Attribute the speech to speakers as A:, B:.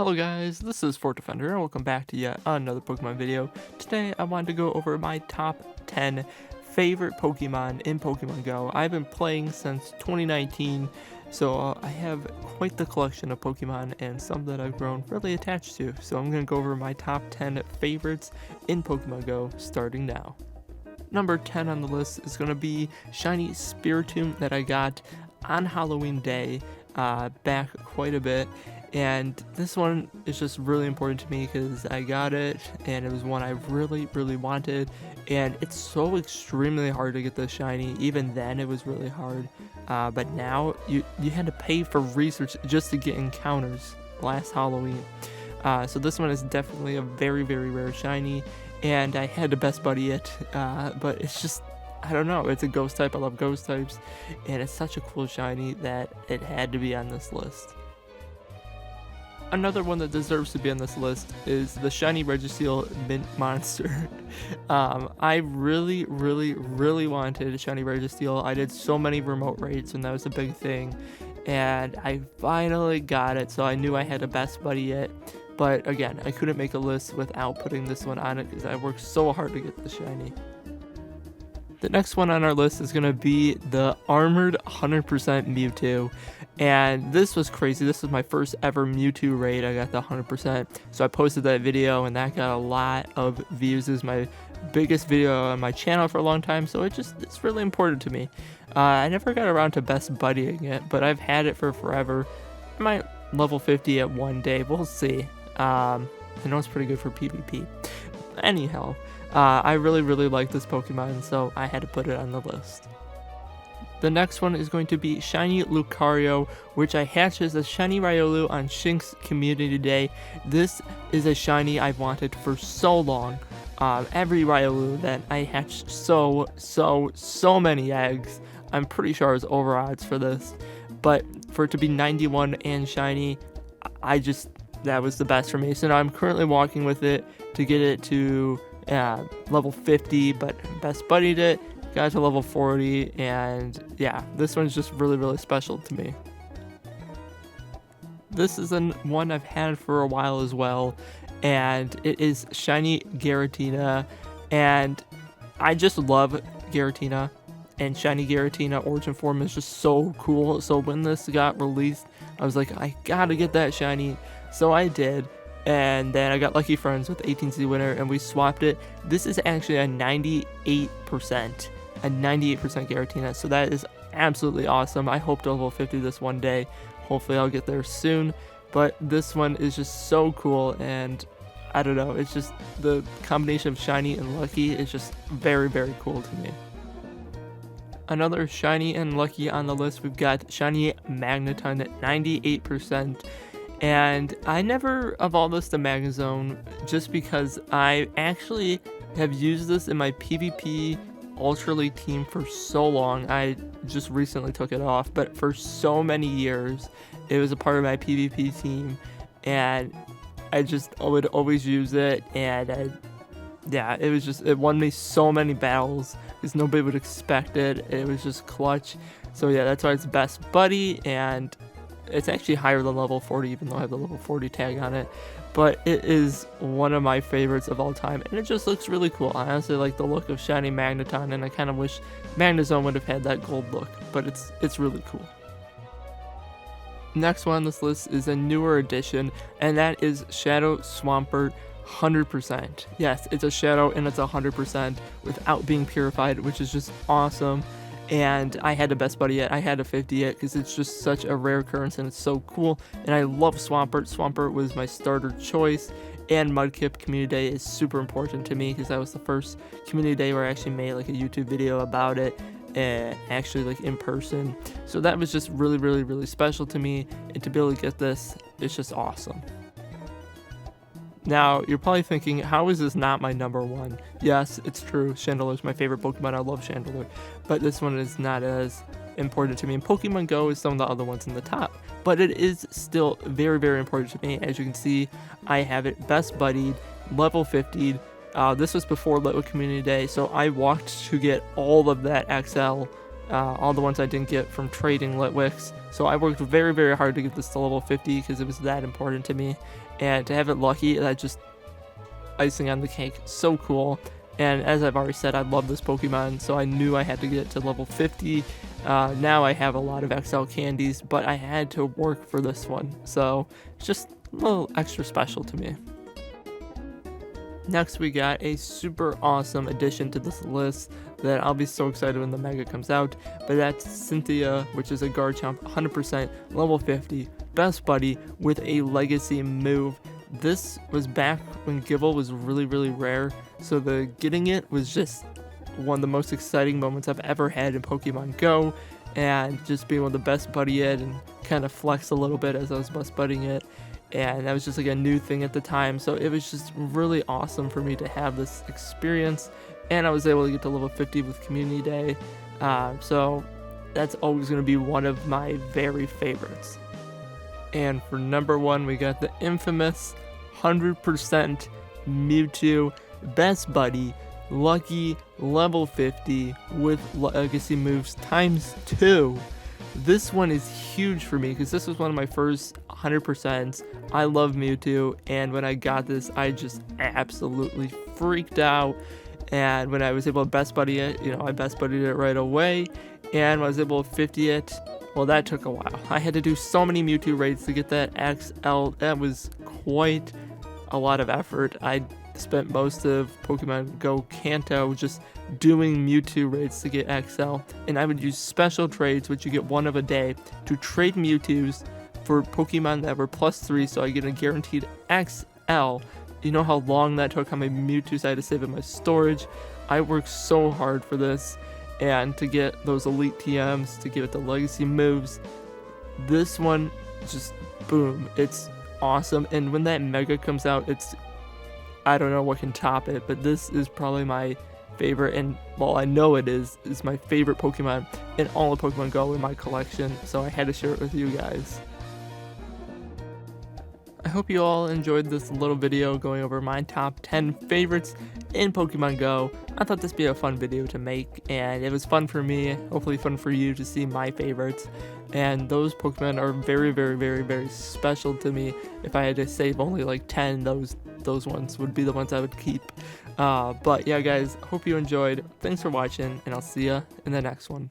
A: Hello guys, this is FortDefender and welcome back to yet another Pokemon video. Today I wanted to go over my top 10 favorite Pokemon in Pokemon Go. I've been playing since 2019, so I have quite the collection of Pokemon and some that I've grown really attached to. So I'm going to go over my top 10 favorites in Pokemon Go starting now. Number 10 on the list is going to be Shiny Spiritomb that I got on Halloween Day back quite a bit. And this one is just really important to me because I got it and it was one I really wanted, and it's so extremely hard to get this shiny. Even then it was really hard, but now you had to pay for research just to get encounters last Halloween. So this one is definitely a very rare shiny, and I had to best buddy it, but it's just, I don't know, it's a ghost type. I love ghost types, and it's such a cool shiny that it had to be on this list. Another one that deserves to be on this list is the Shiny Registeel Mint Monster. I really wanted a Shiny Registeel. I did so many remote raids when that was a big thing, and I finally got it, so I knew I had to best buddy it. But again, I couldn't make a list without putting this one on it because I worked so hard to get the shiny. The next one on our list is going to be the Armored 100% Mewtwo. And this was crazy. This was my first ever Mewtwo raid. I got the 100%. So I posted that video and that got a lot of views. This is my biggest video on my channel for a long time. So it's really important to me. I never got around to best buddying it, but I've had it for forever. I might level 50 at one day. We'll see. I know it's pretty good for PvP. Anyhow, I really like this Pokemon, so I had to put it on the list. The next one is going to be Shiny Lucario, which I hatched as a Shiny Riolu on Shink's Community Day. This is a shiny I've wanted for so long. Every Riolu that I hatched so many eggs. I'm pretty sure I was over odds for this, but for it to be 91 and shiny, that was the best for me. So now I'm currently walking with it to get it to level 50, but best buddied it, got to level 40, and yeah, this one's just really special to me. This is one I've had for a while as well, and it is Shiny Giratina, and I just love Giratina, and Shiny Giratina Origin Form is just so cool. So when this got released, I was like, I gotta get that shiny, so I did. And then I got lucky friends with 18C winner and we swapped it. This is actually a 98% Giratina, so that is absolutely awesome. I hope to level 50 this one day. Hopefully I'll get there soon, but this one is just so cool, and I don't know, it's just the combination of shiny and lucky is just very cool to me. Another shiny and lucky on the list, we've got Shiny Magneton at 98%. And I never evolved this to Magnezone just because I actually have used this in my PvP Ultra League team for so long. I just recently took it off, but for so many years it was a part of my PvP team, and I would always use it, and it won me so many battles because nobody would expect it. It was just clutch. So yeah, that's why it's best buddy, and it's actually higher than level 40, even though I have the level 40 tag on it. But it is one of my favorites of all time, and it just looks really cool. I honestly like the look of Shiny Magneton, and I kind of wish Magnezone would have had that gold look, but it's really cool. Next one on this list is a newer addition, and that is Shadow Swampert 100%. Yes, it's a Shadow, and it's 100% without being purified, which is just awesome. And I had to best buddy it. I had to 50 it because it's just such a rare occurrence and it's so cool. And I love Swampert. Swampert was my starter choice, and Mudkip Community Day is super important to me because that was the first community day where I actually made like a YouTube video about it, actually like in person. So that was just really special to me, and to be able to get this, it's just awesome. Now, you're probably thinking, how is this not my number one? Yes, it's true. Chandelure is my favorite Pokemon. I love Chandelure. But this one is not as important to me. And Pokemon Go is some of the other ones in the top. But it is still very important to me. As you can see, I have it best buddied, level 50. This was before Litwick Community Day, so I walked to get all of that XL all the ones I didn't get from trading Litwicks. So I worked very, very hard to get this to level 50 because it was that important to me. and to have it lucky, that just icing on the cake. So cool. And as I've already said, I love this Pokemon, so I knew I had to get to level 50. Now I have a lot of XL candies, but I had to work for this one, so it's just a little extra special to me. Next, we got a super awesome addition to this list that I'll be so excited when the Mega comes out, but that's Cynthia, which is a Garchomp 100% level 50, best buddy with a legacy move. This was back when Gible was really, really rare, so getting it was just one of the most exciting moments I've ever had in Pokemon Go, and just being able to best buddy it and kind of flex a little bit as I was best buddying it, and that was just like a new thing at the time, so it was just really awesome for me to have this experience, and I was able to get to level 50 with Community Day, so that's always going to be one of my very favorites. And for number 1, we got the infamous 100% Mewtwo best buddy, lucky level 50 with legacy moves ×2. This one is huge for me because this was one of my first 100%. I love Mewtwo, and when I got this, I just absolutely freaked out. And when I was able to best buddy it, I best buddied it right away, and when I was able to 50 it, well, that took a while. I had to do so many Mewtwo raids to get that XL. That was quite a lot of effort. I spent most of Pokemon Go Kanto just doing Mewtwo raids to get XL, and I would use special trades, which you get one of a day, to trade Mewtwo's for Pokemon that were +3, so I get a guaranteed XL. You know how long that took, how many Mewtwo's I had to save in my storage. I worked so hard for this, and to get those elite TMs, to give it the legacy moves, this one just boom, it's awesome. And when that Mega comes out, I don't know what can top it, but this is probably my favorite, and well, I know it is my favorite Pokemon in all of Pokemon Go in my collection, so I had to share it with you guys. I hope you all enjoyed this little video going over my top 10 favorites in Pokemon Go. I thought this would be a fun video to make, and it was fun for me, hopefully fun for you to see my favorites. And those Pokemon are very, very, very, very special to me. If I had to save only like 10, those ones would be the ones I would keep. But yeah, guys, hope you enjoyed. Thanks for watching, and I'll see ya in the next one.